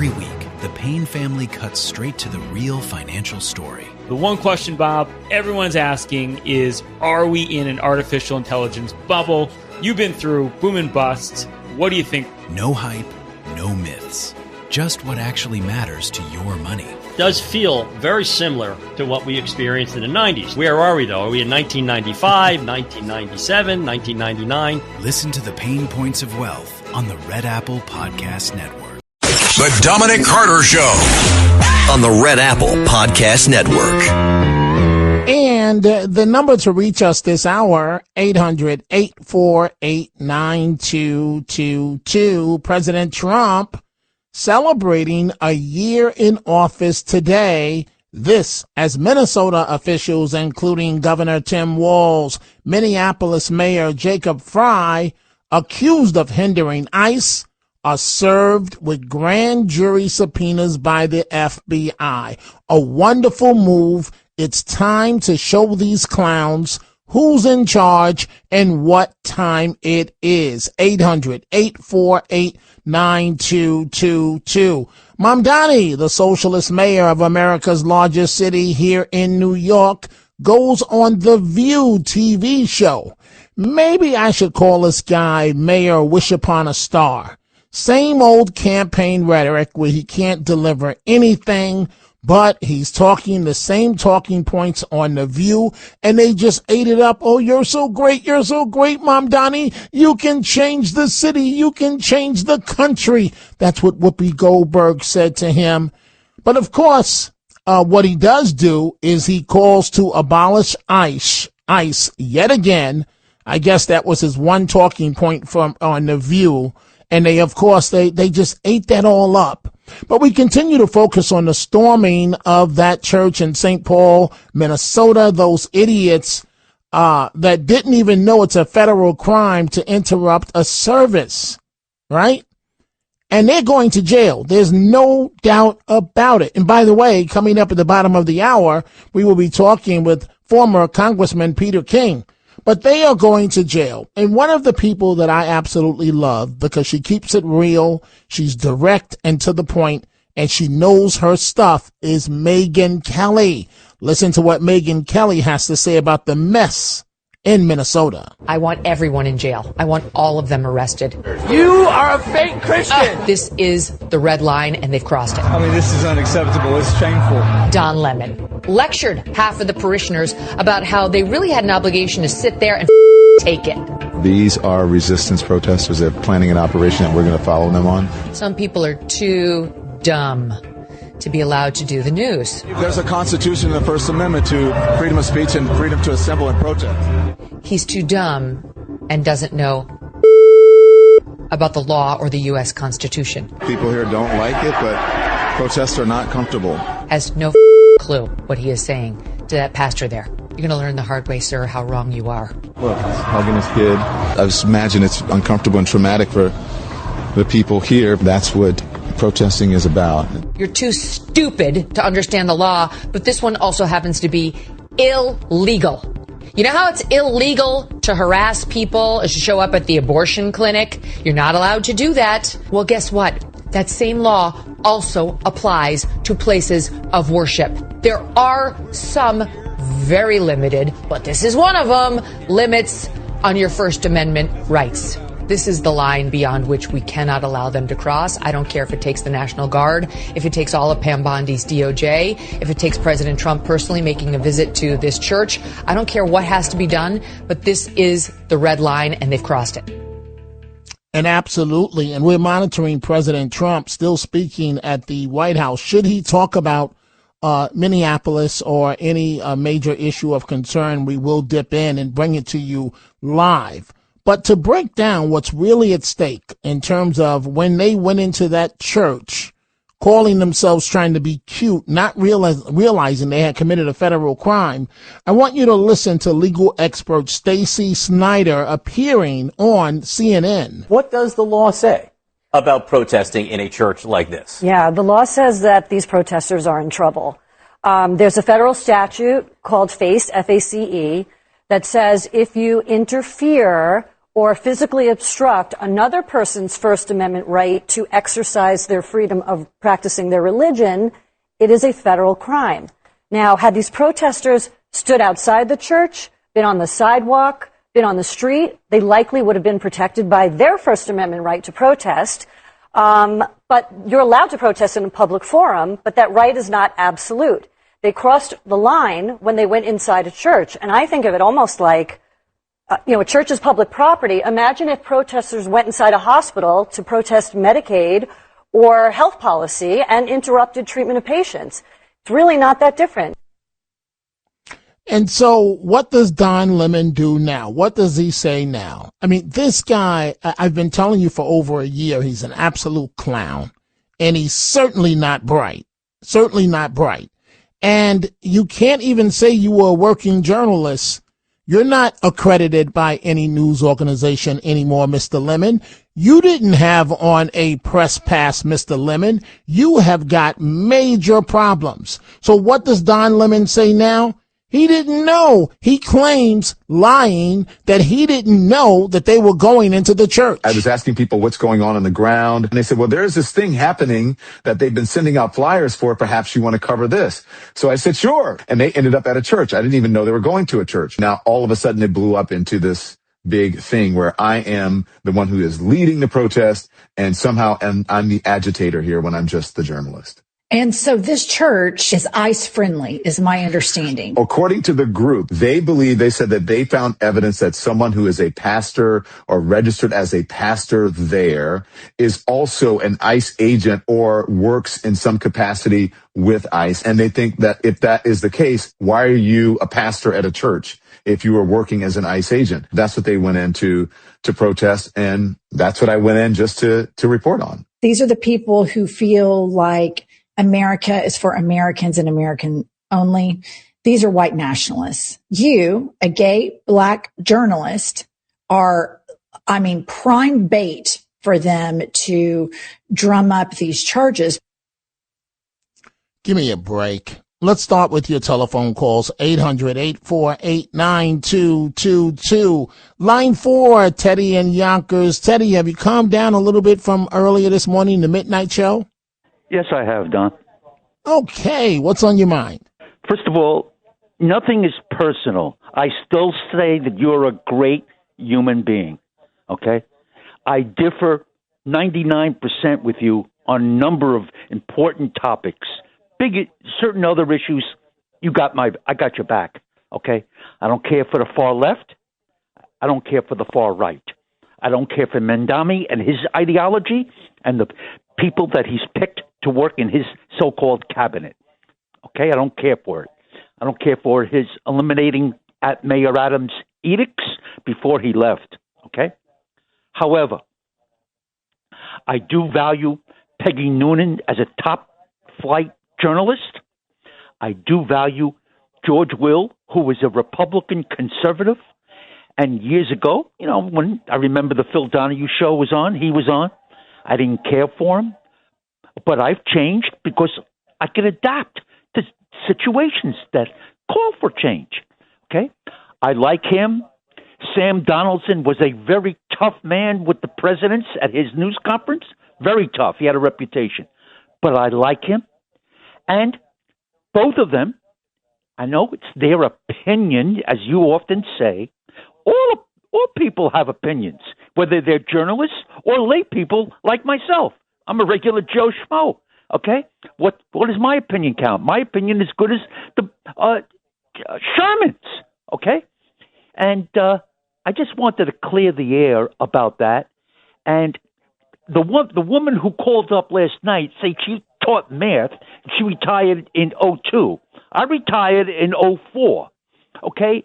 Every week, the Payne family cuts straight to the real financial story. The one question, Bob, everyone's asking is, are we in an artificial intelligence bubble? You've been through boom and bust. What do you think? No hype, no myths. Just what actually matters to your money. Does feel very similar to what we experienced in the 90s. Where are we, though? Are we in 1995, 1997, 1999? Listen to the Pain Points of Wealth on the Red Apple Podcast Network. The Dominic Carter Show on the Red Apple Podcast Network. And the number to reach us this hour, 800-848-9222. President Trump celebrating a year in office today. This as Minnesota officials, including Governor Tim Walz, Minneapolis Mayor Jacob Frey, accused of hindering ICE, are served with grand jury subpoenas by the FBI. A wonderful move. It's time to show these clowns who's in charge and what time it is. 800-848-9222. Mamdani, the socialist mayor of America's largest city here in New York, goes on The View TV show. Maybe I should call this guy Mayor Wish Upon a Star. Same old campaign rhetoric where he can't deliver anything, but he's talking the same talking points on The View, and they just ate it up. Oh, you're so great, Mamdani. You can change the city. You can change the country. That's what Whoopi Goldberg said to him. But of course, what he does do is he calls to abolish ICE yet again. I guess that was his one talking point on The View. And they, of course, they just ate that all up. But we continue to focus on the storming of that church in St. Paul, Minnesota, those idiots that didn't even know it's a federal crime to interrupt a service, right? And they're going to jail. There's no doubt about it. And by the way, coming up at the bottom of the hour, we will be talking with former Congressman Peter King. But they are going to jail. And one of the people that I absolutely love, because she keeps it real, she's direct and to the point, and she knows her stuff, is Megyn Kelly. Listen to what Megyn Kelly has to say about the mess in Minnesota. I want everyone in jail. I want all of them arrested. You are a fake Christian. This is the red line, and they've crossed it. I mean, this is unacceptable. It's shameful. Don Lemon lectured half of the parishioners about how they really had an obligation to sit there and take it. These are resistance protesters. They're planning an operation that we're going to follow them on. Some people are too dumb to be allowed to do the news. There's a Constitution and the First Amendment to freedom of speech and freedom to assemble and protest. He's too dumb and doesn't know about the law or the U.S. Constitution. People here don't like it, but protests are not comfortable. Has no clue what he is saying to that pastor there. You're going to learn the hard way, sir, how wrong you are. Look, he's hugging his kid. I just imagine it's uncomfortable and traumatic for the people here. That's what protesting is about. You're too stupid to understand the law, but this one also happens to be illegal. You know how it's illegal to harass people as you show up at the abortion clinic? You're not allowed to do that. Well, guess what? That same law also applies to places of worship. There are some very limited, but this is one of them, limits on your First Amendment rights. This is the line beyond which we cannot allow them to cross. I don't care if it takes the National Guard, if it takes all of Pam Bondi's DOJ, if it takes President Trump personally making a visit to this church. I don't care what has to be done, but this is the red line, and they've crossed it. And absolutely. And we're monitoring President Trump still speaking at the White House. Should he talk about Minneapolis or any major issue of concern, we will dip in and bring it to you live. But to break down what's really at stake in terms of when they went into that church, calling themselves trying to be cute, not realizing they had committed a federal crime, I want you to listen to legal expert Stacey Snyder appearing on CNN. What does the law say about protesting in a church like this? Yeah, the law says that these protesters are in trouble. There's a federal statute called FACE, F-A-C-E, that says if you interfere or physically obstruct another person's First Amendment right to exercise their freedom of practicing their religion, it is a federal crime. Now, had these protesters stood outside the church, been on the sidewalk, been on the street, they likely would have been protected by their First Amendment right to protest. But you're allowed to protest in a public forum, but that right is not absolute. They crossed the line when they went inside a church, and I think of it almost like, a church is public property. Imagine if protesters went inside a hospital to protest Medicaid or health policy and interrupted treatment of patients. It's really not that different. And so what does Don Lemon do now? What does he say now? I mean, this guy, I've been telling you for over a year, he's an absolute clown. And he's certainly not bright. Certainly not bright. And you can't even say you were a working journalist. You're not accredited by any news organization anymore, Mr. Lemon. You didn't have on a press pass, Mr. Lemon. You have got major problems. So what does Don Lemon say now? He didn't know. He claims, lying, that he didn't know that they were going into the church. I was asking people what's going on the ground, and they said, well, there's this thing happening that they've been sending out flyers for. Perhaps you want to cover this. So I said, sure. And they ended up at a church. I didn't even know they were going to a church. Now, all of a sudden, it blew up into this big thing where I am the one who is leading the protest, and somehow I'm the agitator here when I'm just the journalist. And so this church is ICE friendly, is my understanding. According to the group, they said that they found evidence that someone who is a pastor or registered as a pastor there is also an ICE agent or works in some capacity with ICE. And they think that if that is the case, why are you a pastor at a church if you were working as an ICE agent? That's what they went in to protest. And that's what I went in just to report on. These are the people who feel like America is for Americans and American only. These are white nationalists. You, a gay black journalist, are, prime bait for them to drum up these charges. Give me a break. Let's start with your telephone calls, 800-848-9222. Line 4, Teddy and Yonkers. Teddy, have you calmed down a little bit from earlier this morning, the midnight show? Yes, I have, Don. Okay, what's on your mind? First of all, nothing is personal. I still say that you're a great human being, okay? I differ 99% with you on a number of important topics. Certain other issues, I got your back, okay? I don't care for the far left. I don't care for the far right. I don't care for Mendami and his ideology and the people that he's picked to work in his so-called cabinet. Okay, I don't care for it. I don't care for his eliminating at Mayor Adams' edicts before he left. Okay? However, I do value Peggy Noonan as a top-flight journalist. I do value George Will, who was a Republican conservative. And years ago, when I remember the Phil Donahue show was on, he was on. I didn't care for him, but I've changed because I can adapt to situations that call for change. Okay? I like him. Sam Donaldson was a very tough man with the presidents at his news conference. Very tough. He had a reputation. But I like him. And both of them, I know it's their opinion, as you often say. All people have opinions, whether they're journalists or lay people like myself. I'm a regular Joe Schmo. Okay, what does my opinion count? My opinion is good as the Sherman's. Okay, and I just wanted to clear the air about that. And the woman who called up last night said she taught math. She retired in 2002. I retired in 2004. Okay,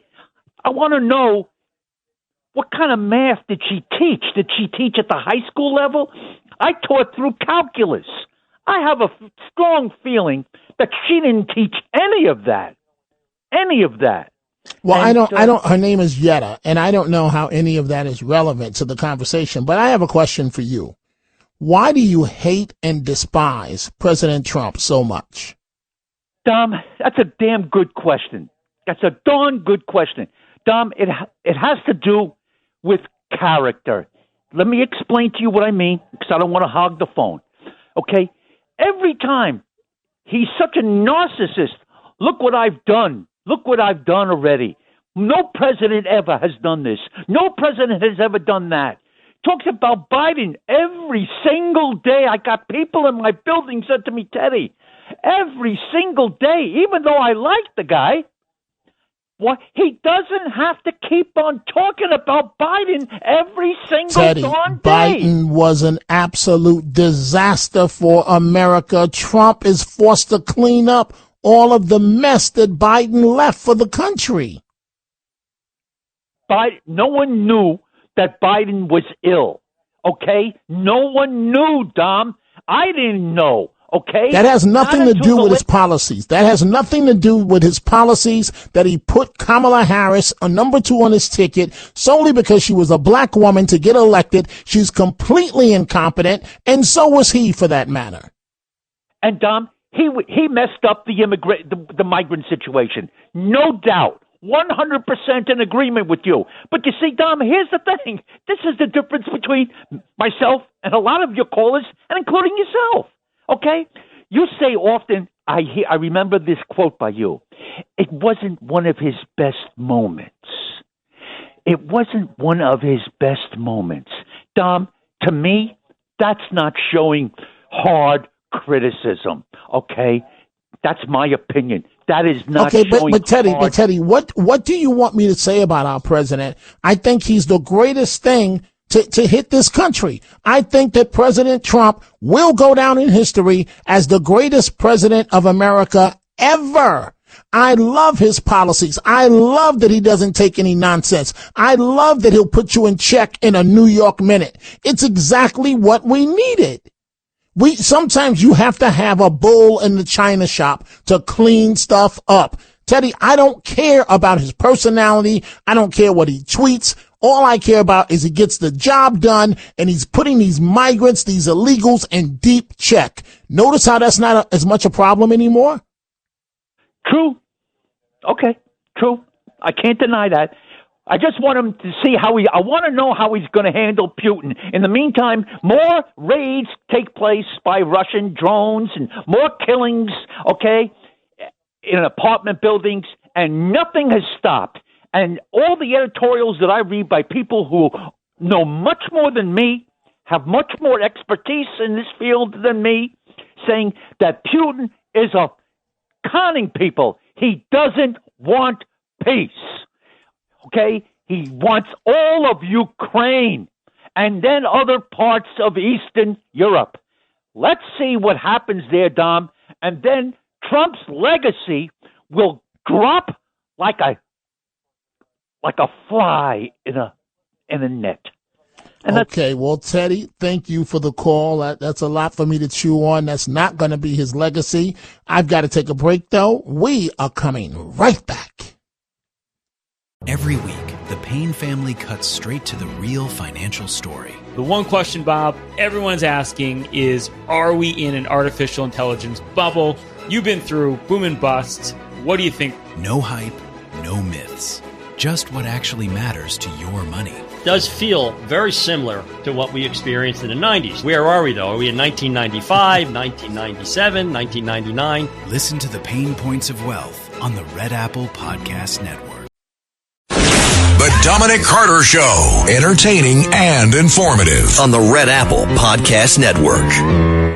I want to know. What kind of math did she teach? Did she teach at the high school level? I taught through calculus. I have a strong feeling that she didn't teach any of that. Any of that. Well, and I don't, her name is Yetta, and I don't know how any of that is relevant to the conversation, but I have a question for you. Why do you hate and despise President Trump so much? Dom, that's a damn good question. That's a darn good question. Dom, it has to do with character. Let me explain to you what I mean, because I don't want to hog the phone. Okay? Every time he's such a narcissist. Look what I've done. Look what I've done already. No president ever has done this. No president has ever done that. Talks about Biden every single day. I got people in my building said to me, Teddy, every single day, even though I like the guy, well, he doesn't have to keep on talking about Biden every single Teddy, darn day. Biden was an absolute disaster for America. Trump is forced to clean up all of the mess that Biden left for the country. No one knew that Biden was ill, okay? No one knew, Dom. I didn't know, okay? That has nothing to do with his policies. That has nothing to do with his policies that he put Kamala Harris on number 2 on his ticket solely because she was a black woman to get elected. She's completely incompetent, and so was he, for that matter. And, Dom, he messed up the migrant situation. No doubt. 100% in agreement with you. But you see, Dom, here's the thing. This is the difference between myself and a lot of your callers, and including yourself. Okay? You say often, I remember this quote by you. It wasn't one of his best moments. It wasn't one of his best moments. Dom, to me, that's not showing hard criticism. Okay? That's my opinion. That is not okay, showing but Teddy, what do you want me to say about our president? I think he's the greatest thing to hit this country. I think that President Trump will go down in history as the greatest president of America ever. I love his policies. I love that he doesn't take any nonsense. I love that he'll put you in check in a New York minute. It's exactly what we needed. Sometimes you have to have a bull in the china shop to clean stuff up. Teddy, I don't care about his personality. I don't care what he tweets. All I care about is he gets the job done, and he's putting these migrants, these illegals, in deep check. Notice how that's not as much a problem anymore? True. Okay, true. I can't deny that. I just want him to see I want to know how he's going to handle Putin. In the meantime, more raids take place by Russian drones and more killings, okay, in apartment buildings, and nothing has stopped. And all the editorials that I read by people who know much more than me, have much more expertise in this field than me, saying that Putin is conning people. He doesn't want peace. Okay, he wants all of Ukraine and then other parts of Eastern Europe. Let's see what happens there, Dom, and then Trump's legacy will drop like a fly in a net. And okay, well, Teddy, thank you for the call. That's a lot for me to chew on. That's not going to be his legacy. I've got to take a break, though. We are coming right back. Every week, the Payne family cuts straight to the real financial story. The one question, Bob, everyone's asking is, are we in an artificial intelligence bubble? You've been through boom and bust. What do you think? No hype, no myths. Just what actually matters to your money. Does feel very similar to what we experienced in the 90s. Where are we, though? Are we in 1995, 1997, 1999? Listen to the Pain Points of Wealth on the Red Apple Podcast Network. The Dominic Carter Show. Entertaining and informative on the Red Apple Podcast Network.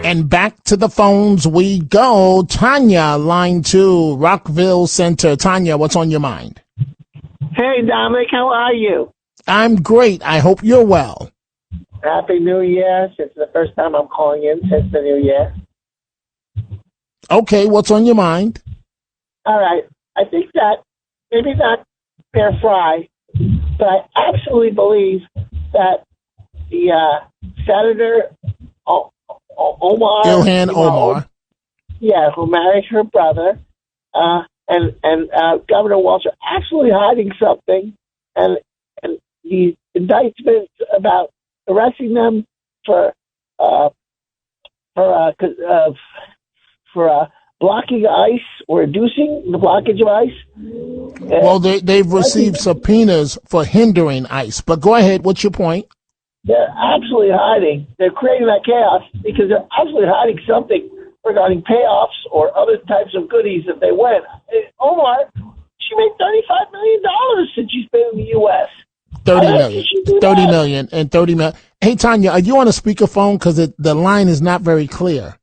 And back to the phones we go. Tanya, line 2, Rockville Center. Tanya, what's on your mind? Hey, Dominic, how are you? I'm great. I hope you're well. Happy New Year. It's the first time I'm calling in since the New Year. Okay, what's on your mind? All right. I think that maybe not fair fry, but I absolutely believe that the Senator Omar... Ilhan Omar. Yeah, who married her brother, and Governor Walsh are actually hiding something, and the indictments about arresting them for blocking ice or inducing the blockage of ice. Well, they've received subpoenas for hindering ICE. But go ahead. What's your point? They're absolutely hiding. They're creating that chaos because they're absolutely hiding something regarding payoffs or other types of goodies that they win. Omar, she made $35 million since she's been in the U.S. 30 million and 30 million. Hey, Tanya, are you on a speakerphone? Because the line is not very clear.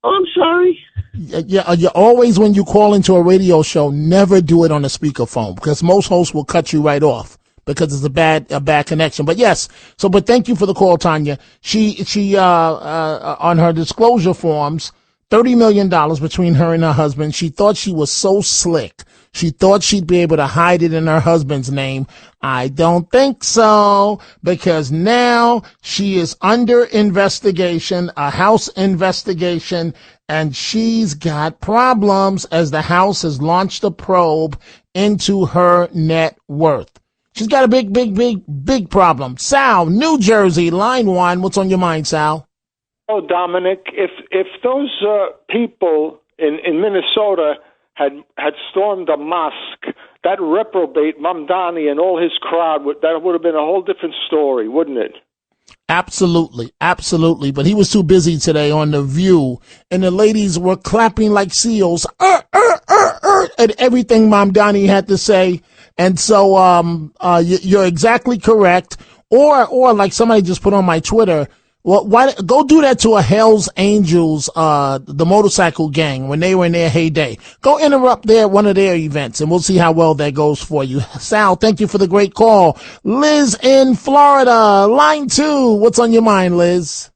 Oh, I'm sorry. Yeah, you always, when you call into a radio show, never do it on a speakerphone because most hosts will cut you right off because it's a bad connection. But yes, but thank you for the call, Tanya. She on her disclosure forms, $30 million between her and her husband. She thought she was so slick. She thought she'd be able to hide it in her husband's name. I don't think so, because now she is under investigation, a House investigation, and she's got problems as the House has launched a probe into her net worth. She's got a big problem. Sal, New Jersey, line 1. What's on your mind, Sal? Oh, Dominic, if those people in Minnesota had stormed a mosque, that reprobate Mamdani and all his crowd, that would have been a whole different story, wouldn't it? Absolutely. But he was too busy today on The View, and the ladies were clapping like seals at everything Mamdani had to say. And so you're exactly correct. Or like somebody just put on my Twitter, well, why go do that to a Hell's Angels, the motorcycle gang when they were in their heyday? Go interrupt one of their events, and we'll see how well that goes for you. Sal, thank you for the great call. Liz in Florida, line 2. What's on your mind, Liz?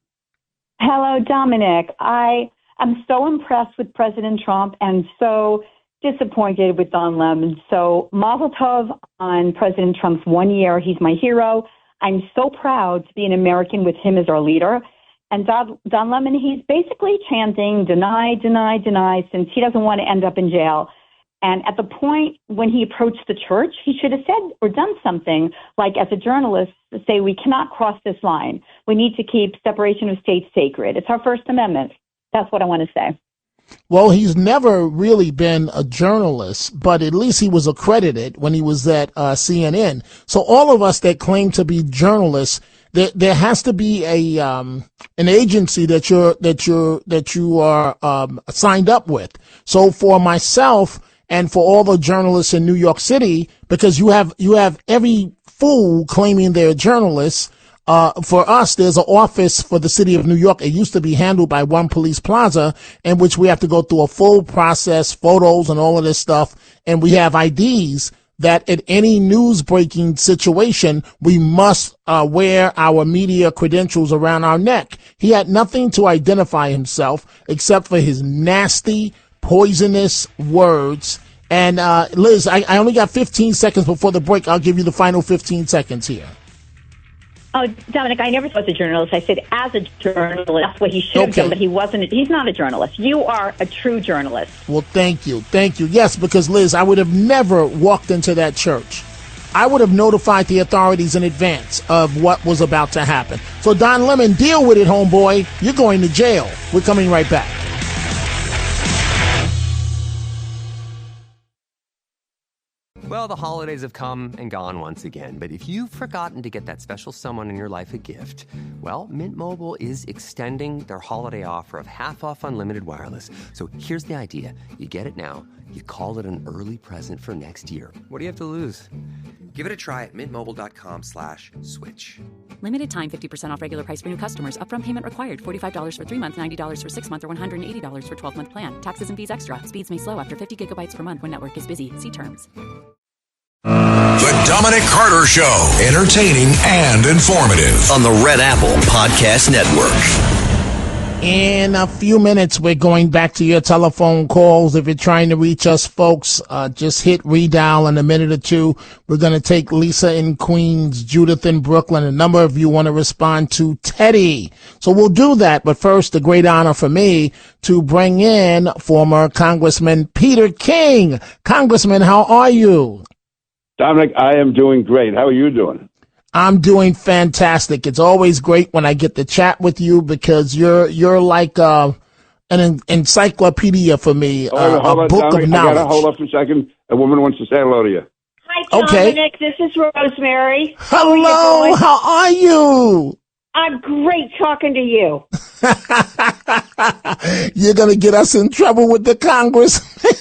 Hello, Dominic. I am so impressed with President Trump and so disappointed with Don Lemon. So mazel tov on President Trump's 1 year. He's my hero. I'm so proud to be an American with him as our leader. And Don Lemon, he's basically chanting, deny, deny, deny, since he doesn't want to end up in jail. And at the point when he approached the church, he should have said or done something like, as a journalist, say, we cannot cross this line. We need to keep separation of states sacred. It's our First Amendment. That's what I want to say. Well, he's never really been a journalist, but at least he was accredited when he was at CNN. So all of us that claim to be journalists, there has to be an agency that you are signed up with. So for myself and for all the journalists in New York City, because you have every fool claiming they're journalists. For us, there's an office for the city of New York. It used to be handled by One Police Plaza, in which we have to go through a full process, photos and all of this stuff. And we have IDs that at any news breaking situation, we must wear our media credentials around our neck. He had nothing to identify himself except for his nasty, poisonous words. And Liz, I only got 15 seconds before the break. I'll give you the final 15 seconds here. Oh, Dominic, I never was a journalist. I said as a journalist, that's what he should have done, but he wasn't. He's not a journalist. You are a true journalist. Well, thank you. Yes, because, Liz, I would have never walked into that church. I would have notified the authorities in advance of what was about to happen. So, Don Lemon, deal with it, homeboy. You're going to jail. We're coming right back. Well, the holidays have come and gone once again, but if you've forgotten to get that special someone in your life a gift, well, Mint Mobile is extending their holiday offer of half off unlimited wireless. So here's the idea. You get it now. You call it an early present for next year. What do you have to lose? Give it a try at mintmobile.com/switch. Limited time, 50% off regular price for new customers. Upfront payment required. $45 for 3 months, $90 for 6 months, or $180 for 12-month plan. Taxes and fees extra. Speeds may slow after 50 gigabytes per month when network is busy. See terms. The Dominic Carter Show. Entertaining and informative on the Red Apple Podcast Network. In a few minutes, we're going back to your telephone calls. If you're trying to reach us, folks, just hit redial in a minute or two. We're going to take Lisa in Queens, Judith in Brooklyn. A number of you want to respond to Teddy. So we'll do that. But first, a great honor for me to bring in former Congressman Peter King. Congressman, how are you? Dominic, I am doing great. How are you doing? I'm doing fantastic. It's always great when I get to chat with you because you're like an an encyclopedia for me, a book of knowledge. I gotta hold up for a second. A woman wants to say hello to you. Hi, Dominic. This is Rosemary. Hello. How are you? I'm great talking to you. You're going to get us in trouble with the Congress.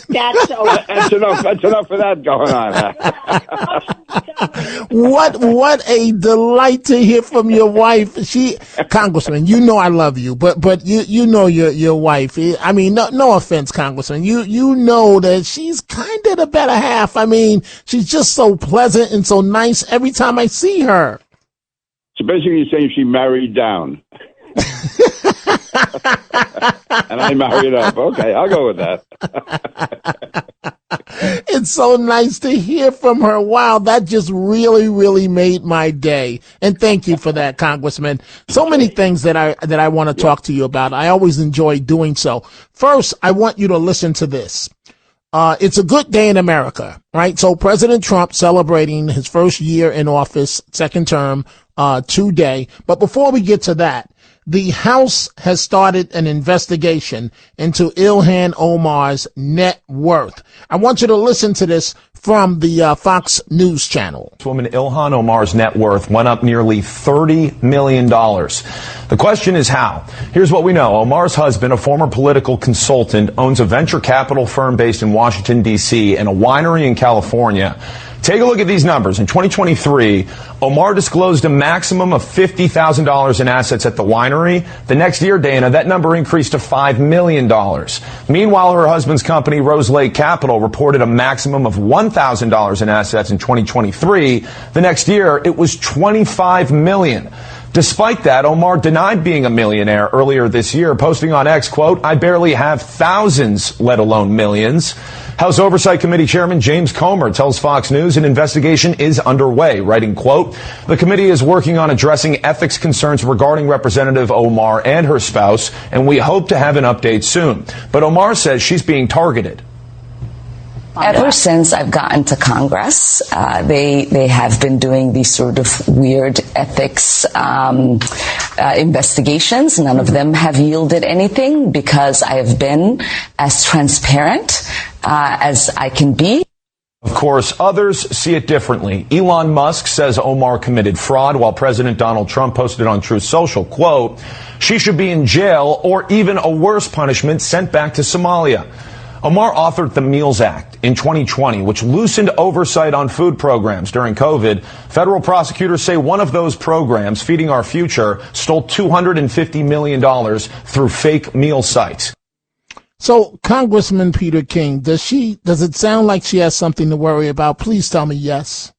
That's enough. That's enough of that going on. What a delight to hear from your wife. Congressman, you know I love you, but you know your wife. I mean, no offense, Congressman. You know that she's kind of the better half. I mean, she's just so pleasant and so nice every time I see her. So basically, you're saying she married down. And I married up. Okay, I'll go with that. It's so nice to hear from her. Wow, that just really, really made my day. And thank you for that, Congressman. So many things that I want to talk to you about. I always enjoy doing so. First, I want you to listen to this. It's a good day in America, right? So President Trump celebrating his first year in office, second term, today. But before we get to that, the House has started an investigation into Ilhan Omar's net worth. I want you to listen to this from the Fox News channel. Woman Ilhan Omar's net worth went up nearly $30 million. The question is how? Here's what we know. Omar's husband, a former political consultant, owns a venture capital firm based in Washington, D.C. and a winery in California. Take a look at these numbers. In 2023, Omar disclosed a maximum of $50,000 in assets at the winery. The next year, Dana, that number increased to $5 million. Meanwhile, her husband's company, Rose Lake Capital, reported a maximum of $1,000 in assets in 2023. The next year, it was $25 million. Despite that, Omar denied being a millionaire earlier this year, posting on X, quote, "I barely have thousands, let alone millions." House Oversight Committee Chairman James Comer tells Fox News an investigation is underway, writing, quote, "The committee is working on addressing ethics concerns regarding Representative Omar and her spouse, and we hope to have an update soon." But Omar says she's being targeted. Ever since I've gotten to Congress, they have been doing these sort of weird ethics investigations. None of them have yielded anything because I have been as transparent as I can be. Of course, others see it differently. Elon Musk says Omar committed fraud, while President Donald Trump posted on Truth Social, quote, "She should be in jail or even a worse punishment, sent back to Somalia." Omar authored the Meals Act in 2020, which loosened oversight on food programs during COVID. Federal prosecutors say one of those programs, Feeding Our Future, stole $250 million through fake meal sites. So, Congressman Peter King, does it sound like she has something to worry about? Please tell me yes.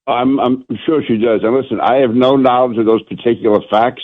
I'm sure she does. And listen, I have no knowledge of those particular facts.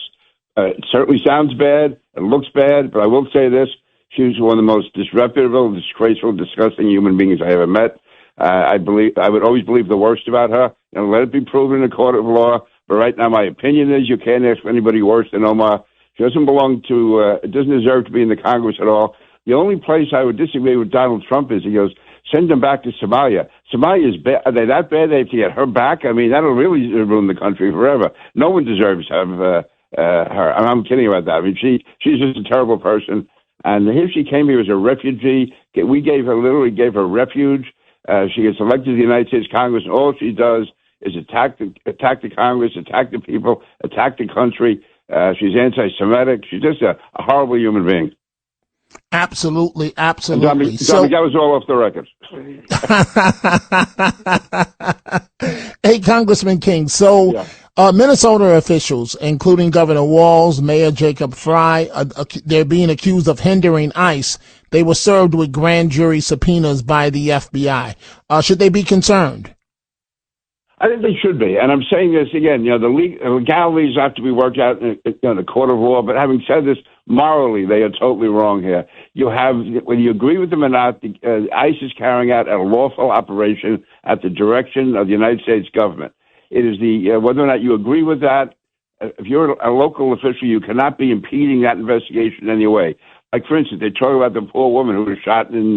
It certainly sounds bad. It looks bad. But I will say this. She was one of the most disreputable, disgraceful, disgusting human beings I ever met. I would always believe the worst about her, and let it be proven in a court of law. But right now, my opinion is you can't ask for anybody worse than Omar. She doesn't belong to, doesn't deserve to be in the Congress at all. The only place I would disagree with Donald Trump is he goes, send them back to Somalia. Somalia is bad. Are they that bad? They have to get her back? I mean, that'll really ruin the country forever. No one deserves to have her. I'm kidding about that. I mean, she's just a terrible person. And here she came here as a refugee. We literally gave her refuge. She gets elected to the United States Congress, and all she does is attack the Congress, attack the people, attack the country. She's anti-Semitic. She's just a horrible human being. Absolutely. Dominic, that was all off the record. Hey, Congressman King. So, yeah. Minnesota officials, including Governor Walz, Mayor Jacob Frey, they're being accused of hindering ICE. They were served with grand jury subpoenas by the FBI. Should they be concerned? I think they should be. And I'm saying this again, the legalities have to be worked out in the court of law. But having said this, morally, they are totally wrong here. Whether you agree with them or not, ICE is carrying out a lawful operation at the direction of the United States government. It is whether or not you agree with that. If you're a local official, you cannot be impeding that investigation in any way. Like, for instance, they talk about the poor woman who was shot in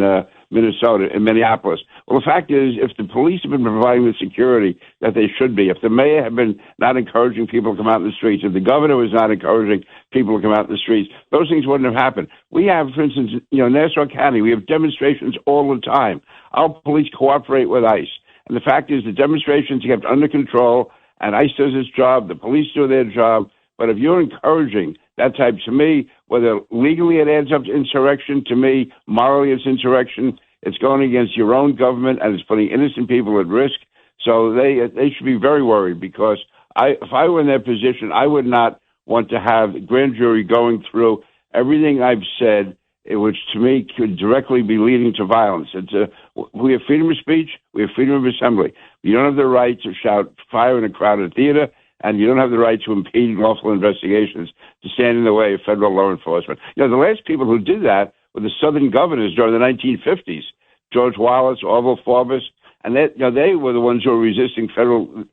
Minnesota, in Minneapolis. Well, the fact is, if the police have been providing the security that they should be, if the mayor had been not encouraging people to come out in the streets, if the governor was not encouraging people to come out in the streets, those things wouldn't have happened. We have, for instance, Nassau County, we have demonstrations all the time. Our police cooperate with ICE. And the fact is the demonstrations are kept under control, and ICE does its job, the police do their job. But if you're encouraging that type, to me, whether legally it adds up to insurrection, to me, morally it's insurrection. It's going against your own government, and it's putting innocent people at risk. So they should be very worried, because if I were in their position, I would not want to have the grand jury going through everything I've said, which to me could directly be leading to violence. We have freedom of speech, we have freedom of assembly. You don't have the right to shout fire in a crowded theater, and you don't have the right to impede lawful investigations, to stand in the way of federal law enforcement. The last people who did that were the Southern governors during the 1950s, George Wallace, Orville Forbes, and they were the ones who were resisting federal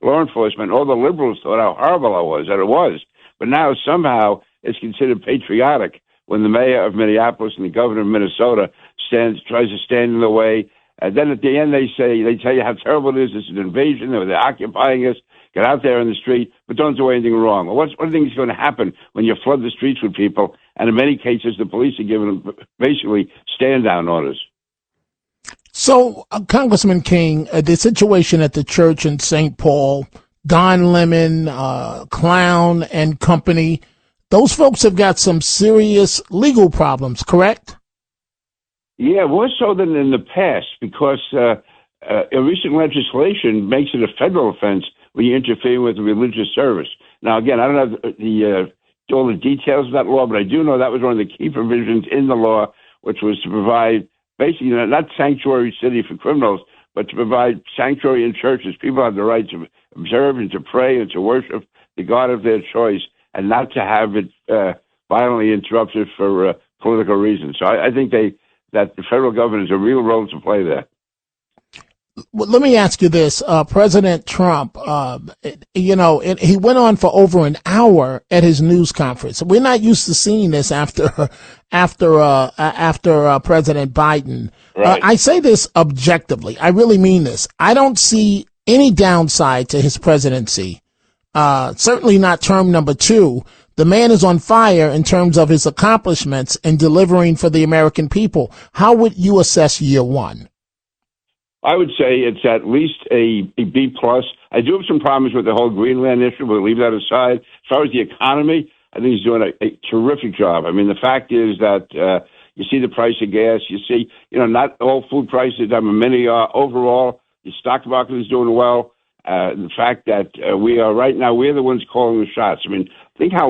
law enforcement. All the liberals thought how horrible it was. But now somehow it's considered patriotic when the mayor of Minneapolis and the governor of Minnesota tries to stand in the way. And then at the end they tell you how terrible it is. This is an invasion. They're occupying us. Get out there in the street, but don't do anything wrong. Well, what do you think is going to happen when you flood the streets with people? And in many cases, the police are giving them basically stand-down orders. So, Congressman King, the situation at the church in St. Paul, Don Lemon, Clown and company, those folks have got some serious legal problems, correct? Yeah, more so than in the past, because a recent legislation makes it a federal offense when you interfere with religious service. Now, again, I don't have all the details of that law, but I do know that was one of the key provisions in the law, which was to provide basically not sanctuary city for criminals, but to provide sanctuary in churches. People have the right to observe and to pray and to worship the God of their choice, and not to have it violently interrupted for political reasons. So I think that the federal government has a real role to play there. Well, let me ask you this. President Trump, he went on for over an hour at his news conference. We're not used to seeing this after President Biden. Right. I say this objectively. I really mean this. I don't see any downside to his presidency. Certainly not term number 2. The man is on fire in terms of his accomplishments in delivering for the American people. How would you assess year 1? I would say it's at least a B+. I do have some problems with the whole Greenland issue, but we'll leave that aside. As far as the economy, I think he's doing a terrific job. I mean, the fact is that you see the price of gas. You see, not all food prices are many are. Overall, the stock market is doing well. The fact that we are right now, we're the ones calling the shots. I mean, think how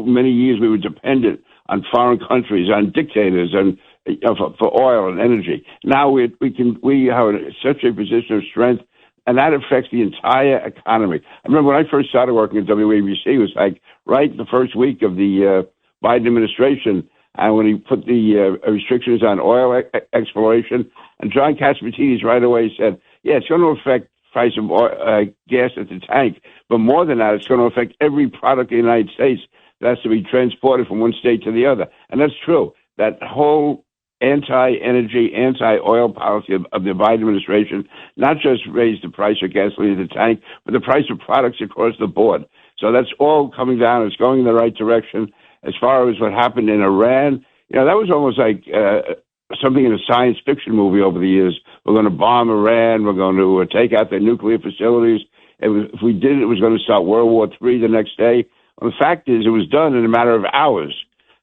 many years we were dependent on foreign countries, on dictators, and for oil and energy. Now we are in such a position of strength, and that affects the entire economy. I remember when I first started working at WABC, it was like right the first week of the Biden administration, and when he put the restrictions on oil exploration, and John Catsimatidis right away said, yeah, it's going to affect price of gas at the tank, but more than that, it's going to affect every product in the United States that has to be transported from one state to the other. And that's true. That whole anti-energy, anti-oil policy of the Biden administration not just raised the price of gasoline at the tank, but the price of products across the board. So that's all coming down. It's going in the right direction. As far as what happened in Iran, that was almost like something in a science fiction movie over the years. We're going to bomb Iran. We're going to take out their nuclear facilities. If we did it, it was going to start World War III the next day. Well, the fact is, it was done in a matter of hours.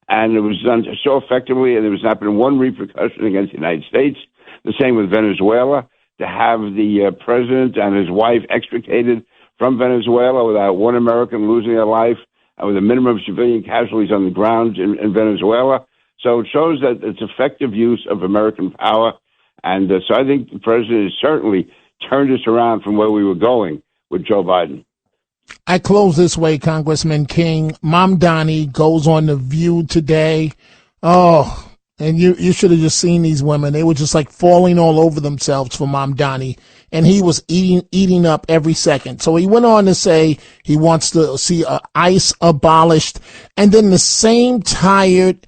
And it was done so effectively, and there was not been one repercussion against the United States. The same with Venezuela. To have the president and his wife extricated from Venezuela without one American losing their life, and with a minimum of civilian casualties on the ground in Venezuela. So it shows that it's effective use of American power. And so I think the president has certainly turned us around from where we were going with Joe Biden. I close this way, Congressman King. Mamdani goes on The View today. Oh, and you should have just seen these women. They were just like falling all over themselves for Mamdani. And he was eating up every second. So he went on to say he wants to see ICE abolished. And then the same tired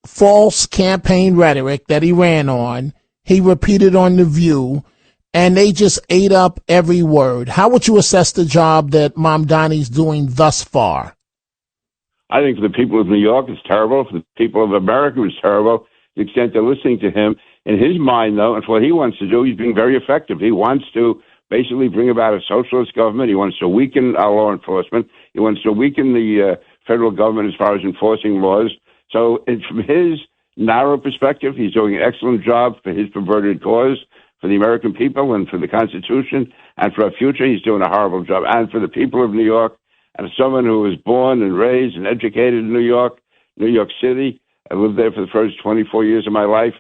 false campaign rhetoric that he ran on. He repeated on The View, and they just ate up every word. How would you assess the job that Mamdani's doing thus far? I think for the people of New York, it's terrible. For the people of America, it's terrible. To the extent they're listening to him. In his mind, though, and for what he wants to do, he's being very effective. He wants to basically bring about a socialist government. He wants to weaken our law enforcement. He wants to weaken the federal government as far as enforcing laws. So from his narrow perspective, he's doing an excellent job for his perverted cause, for the American people and for the Constitution, and for our future, he's doing a horrible job. And for the people of New York, and as someone who was born and raised and educated in New York City, I lived there for the first 24 years of my life.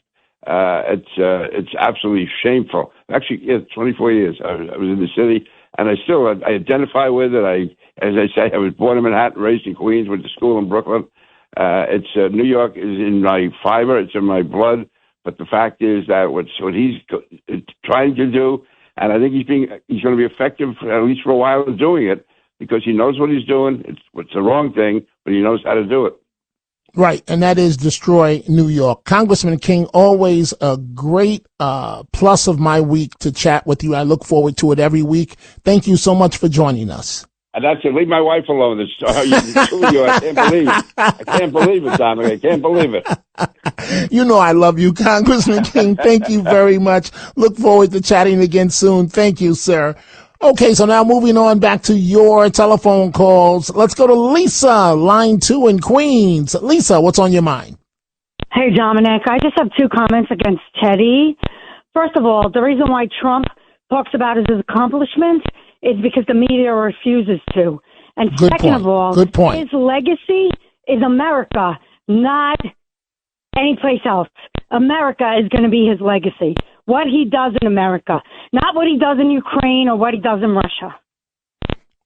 It's absolutely shameful. Actually, 24 years I was in the city, and I identify with it. As I say, I was born in Manhattan, raised in Queens, went to school in Brooklyn. New York is in my fiber, it's in my blood. But the fact is that what he's trying to do, and I think he's going to be effective at least for a while in doing it, because he knows what he's doing. It's the wrong thing, but he knows how to do it. Right, and that is destroy New York. Congressman King, always a great plus of my week to chat with you. I look forward to it every week. Thank you so much for joining us. And that's it. Leave my wife alone. I can't believe it, Dominic. I can't believe it. You know I love you, Congressman King. Thank you very much. Look forward to chatting again soon. Thank you, sir. Okay, so now moving on back to your telephone calls. Let's go to Lisa, line 2 in Queens. Lisa, what's on your mind? Hey, Dominic. I just have 2 comments against Teddy. First of all, the reason why Trump talks about his accomplishments is because the media refuses to. And second of all, his legacy is America, not anyplace else. America is going to be his legacy. What he does in America, not what he does in Ukraine or what he does in Russia.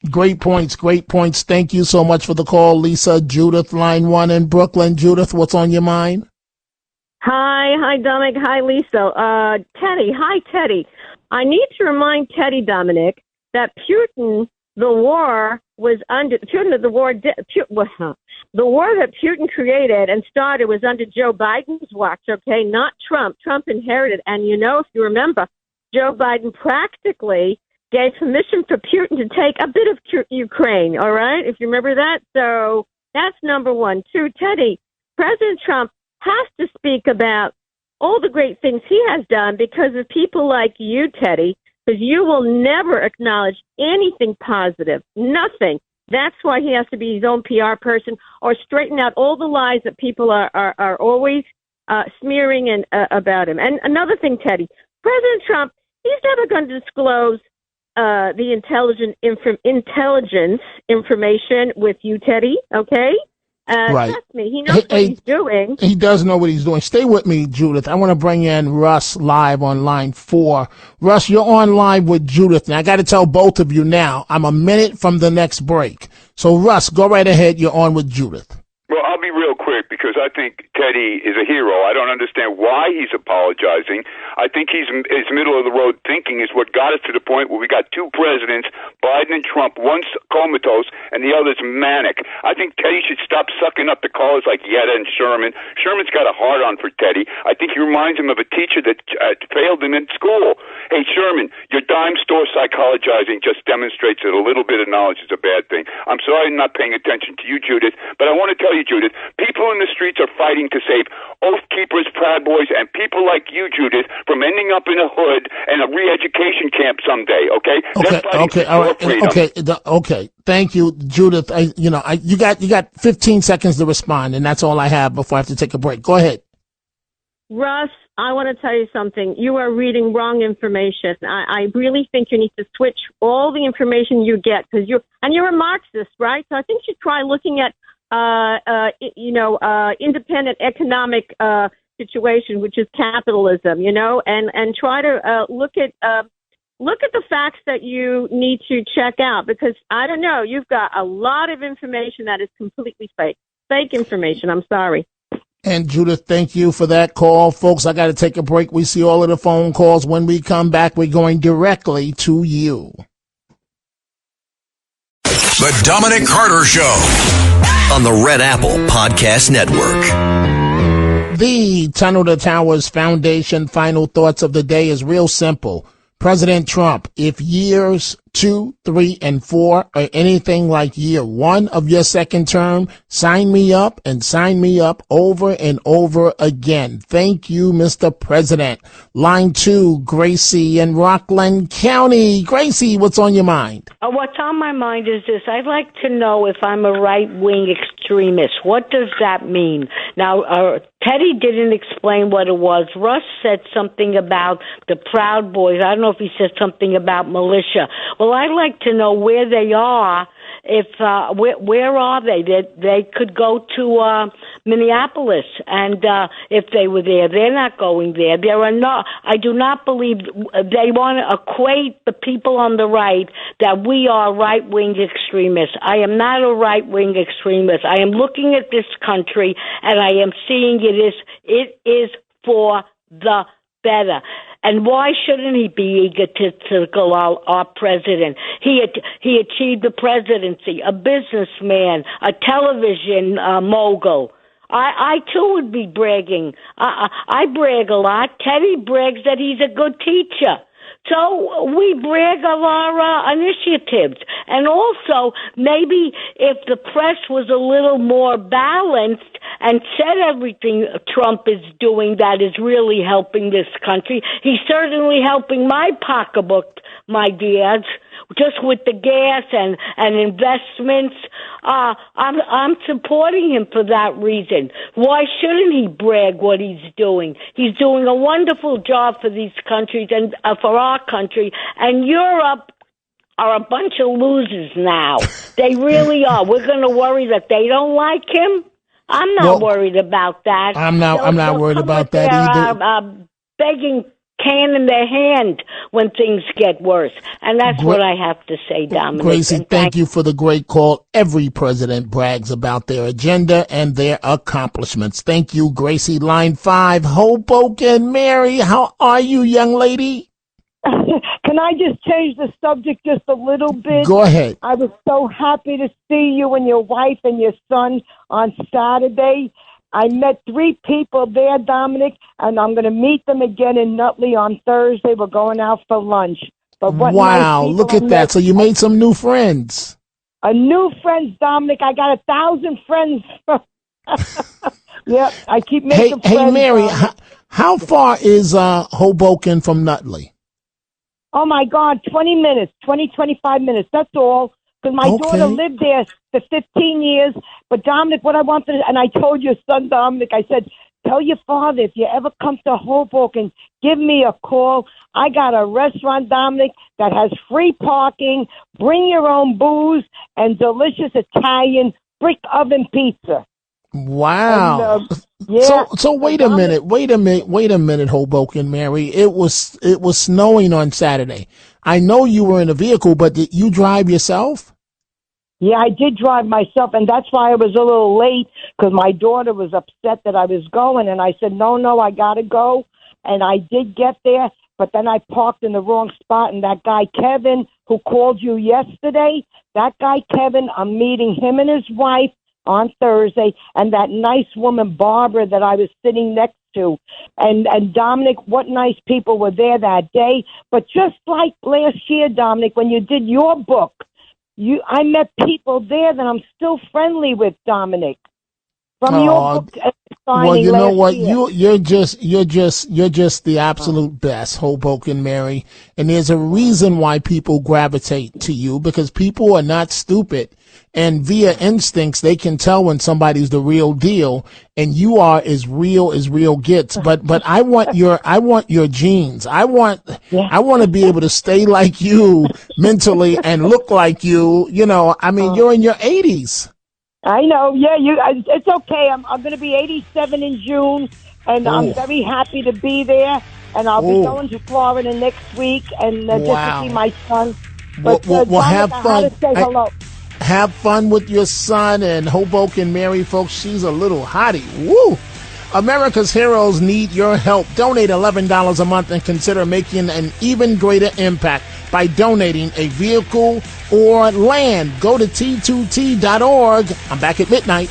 Great points, great points. Thank you so much for the call, Lisa. Judith, line 1 in Brooklyn. Judith, what's on your mind? Hi, Dominic. Hi, Lisa. Teddy. Hi, Teddy. I need to remind Teddy, Dominic, that the war that Putin created and started was under Joe Biden's watch, okay, not Trump. Trump inherited. And, if you remember, Joe Biden practically gave permission for Putin to take a bit of Ukraine, all right, if you remember that. So that's number 1. 2, Teddy, President Trump has to speak about all the great things he has done because of people like you, Teddy, because you will never acknowledge anything positive, nothing. That's why he has to be his own PR person or straighten out all the lies that people are always smearing and about him. And another thing, Teddy, President Trump, he's never going to disclose the intelligence information with you, Teddy, okay? Right. Trust me, he knows what he's doing. He does know what he's doing. Stay with me, Judith. I want to bring in Russ live on line 4. Russ, you're on live with Judith. Now, I got to tell both of you now, I'm a minute from the next break. So, Russ, go right ahead. You're on with Judith. Well, I'll be real quick because I think Teddy is a hero. I don't understand why he's apologizing. I think his middle-of-the-road thinking is what got us to the point where we got 2 presidents, Biden and Trump, one's comatose and the other's manic. I think Teddy should stop sucking up the callers like Yetta and Sherman. Sherman's got a hard-on for Teddy. I think he reminds him of a teacher that failed him in school. Hey, Sherman, your dime store psychologizing just demonstrates that a little bit of knowledge is a bad thing. I'm sorry I'm not paying attention to you, Judith, but I want to tell you, Judith, people in the streets are fighting to save Oath Keepers, Proud Boys, and people like you, Judith, from ending up in a hood and a re-education camp someday, okay? Okay. Thank you, Judith. You got 15 seconds to respond, and that's all I have before I have to take a break. Go ahead. Russ, I want to tell you something. You are reading wrong information. I really think you need to switch all the information you get because you're a Marxist, right? So I think you should try looking at independent economic situation, which is capitalism, and try to look at the facts that you need to check out because I don't know, you've got a lot of information that is completely fake information. I'm sorry. And Judith, thank you for that call. Folks, I got to take a break. We see all of the phone calls. When we come back, we're going directly to you. The Dominic Carter Show on the Red Apple Podcast Network. The Tunnel to Towers Foundation final thoughts of the day is real simple. President Trump, if years 2, 3, and 4 are anything like year 1 of your second term, sign me up and sign me up over and over again. Thank you, Mr. President. Line 2, Gracie in Rockland County. Gracie, what's on your mind? What's on my mind is this. I'd like to know if I'm a right-wing extremist. What does that mean? Now, Teddy didn't explain what it was. Russ said something about the Proud Boys. I don't know if he said something about militia. Well, I'd like to know where they are. If where are they? They could go to Minneapolis, and if they were there, they're not going there. There are no. I do not believe they want to equate the people on the right that we are right-wing extremists. I am not a right-wing extremist. I am looking at this country, and I am seeing it is for the better. And why shouldn't he be egotistical, our president? He achieved the presidency, a businessman, a television mogul. I too would be bragging. I brag a lot. Teddy brags that he's a good teacher. So we brag of our initiatives. And also, maybe if the press was a little more balanced and said everything Trump is doing that is really helping this country, he's certainly helping my pocketbook, my dears, just with the gas and investments. I'm supporting him for that reason. Why shouldn't he brag what he's doing? He's doing a wonderful job for these countries and for our country. And Europe are a bunch of losers now. They really are. We're going to worry that they don't like him. I'm not worried about that. I'm not worried about that either. Begging can in their hand when things get worse. And that's what I have to say, Dominic. Gracie, thank you for the great call. Every president brags about their agenda and their accomplishments. Thank you, Gracie. Line 5, Hoboken Mary. How are you, young lady? Can I just change the subject just a little bit? Go ahead. I was so happy to see you and your wife and your son on Saturday. I met 3 people there, Dominic, and I'm going to meet them again in Nutley on Thursday. We're going out for lunch. But wow, look at that. So you made some new friends. New friends, Dominic. I got 1,000 friends. Yeah, I keep making friends. Hey, Mary, how far is Hoboken from Nutley? Oh, my God, 20 minutes, 25 minutes. That's all. Because my daughter lived there for 15 years. But, Dominic, what I wanted, and I told your son, Dominic, I said, tell your father, if you ever come to Hoboken, give me a call. I got a restaurant, Dominic, that has free parking, bring your own booze, and delicious Italian brick oven pizza. Wow. And, yeah. So wait a minute, Hoboken Mary. It was snowing on Saturday. I know you were in a vehicle, but did you drive yourself? Yeah, I did drive myself, and that's why I was a little late, because my daughter was upset that I was going, and I said, no, I got to go, and I did get there, but then I parked in the wrong spot, and that guy Kevin, who called you yesterday, that guy Kevin, I'm meeting him and his wife on Thursday, and that nice woman Barbara that I was sitting next to. And Dominic, what nice people were there that day. But just like last year, Dominic, when you did your book, I met people there that I'm still friendly with, Dominic. From your book signing. Well, you know what? Year. You're just the absolute best, Hoboken Mary. And there's a reason why people gravitate to you, because people are not stupid. And via instincts, they can tell when somebody's the real deal, and you are as real gets. But I want your genes. I want to be able to stay like you mentally and look like you. You know, I mean, you're in your 80s. I know. Yeah, it's okay. I'm going to be 87 in June, and I'm very happy to be there. And I'll be going to Florida next week, and just to see my son. But we'll have fun. I had to say hello. Have fun with your son. And Hoboken Mary, folks, she's a little hottie. Woo! America's heroes need your help. Donate $11 a month and consider making an even greater impact by donating a vehicle or land. Go to T2T.org. I'm back at midnight.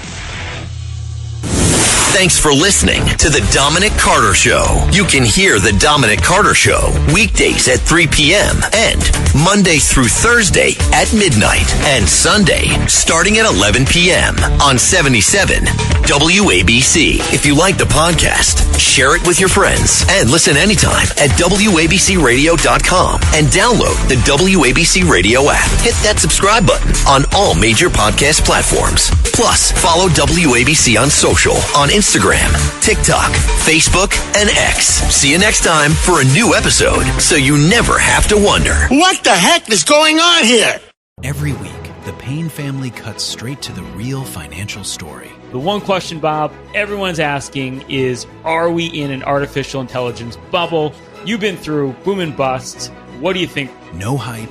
Thanks for listening to The Dominic Carter Show. You can hear The Dominic Carter Show weekdays at 3 p.m. and Monday through Thursday at midnight and Sunday starting at 11 p.m. on 77 WABC. If you like the podcast, share it with your friends and listen anytime at WABCRadio.com and download the WABC Radio app. Hit that subscribe button on all major podcast platforms. Plus, follow WABC on social on Instagram, TikTok, Facebook, and X. See you next time for a new episode so you never have to wonder. What the heck is going on here? Every week, the Payne family cuts straight to the real financial story. The one question, Bob, everyone's asking is, are we in an artificial intelligence bubble? You've been through boom and bust. What do you think? No hype,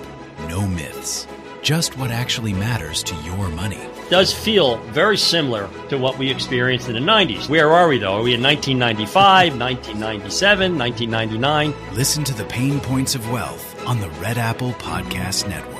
no myths. Just what actually matters to your money. Does feel very similar to what we experienced in the 90s. Where are we, though? Are we in 1995, 1997, 1999? Listen to the Pain Points of Wealth on the Red Apple Podcast Network.